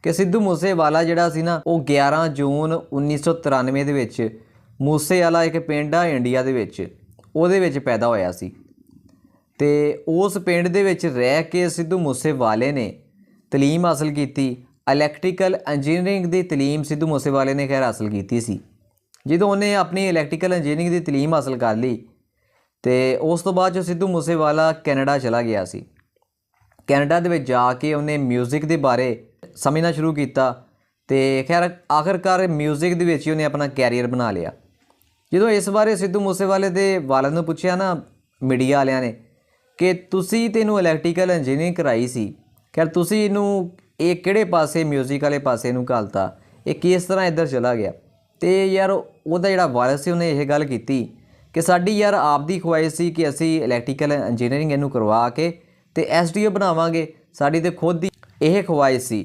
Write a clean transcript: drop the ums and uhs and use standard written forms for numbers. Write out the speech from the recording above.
कि सिद्धू मूसेवाला जिहड़ा सी ना वो 11 जून 1993 ਦੇ ਵਿੱਚ मूसेवाला एक पिंड आ इंडिया ਦੇ ਵਿੱਚ ਉਹਦੇ ਵਿੱਚ पैदा होया सी ते उस पिंड दे विच रह के सिद्धू मूसेवाले ने तलीम हासिल की। इलैक्ट्रिकल इंजीनियरिंग की तलीम सिद्धू मूसेवाले ने खैर हासिल की सी। जो उन्हें अपनी इलैक्ट्रिकल इंजीनियरिंग की तलीम हासिल कर ली तो उस तो बाद जो सिद्धू मूसेवाला कैनेडा चला गया सी। कैनेडा दे विच जाके उन्हें म्यूजिक के बारे समझना शुरू किया तो खैर आखिरकार म्यूजिक दे विच ही उन्हें अपना कैरियर बना लिया। जो इस बारे सिद्धू मूसेवाले के वालिद नूं पुछया ना मीडिया वालियां ने कि तुसी तैनूं इलैक्ट्रिकल इंजीनियरिंग कराई सी, खैर तुसी इनू ये किहड़े पासे म्यूजिक वाले पासे इनू घालता, ये किस तरह इधर चला गया। तो यार उहदा जिहड़ा वालिद सी उन्हें यह गल कीती कि साडी यार आपदी ख्वाहिश सी कि असी इलैक्ट्रिकल इंजीनियरिंग इनू करवा के ते SDO बनावांगे, साडी ते खुद दी यह ख्वाहिश सी।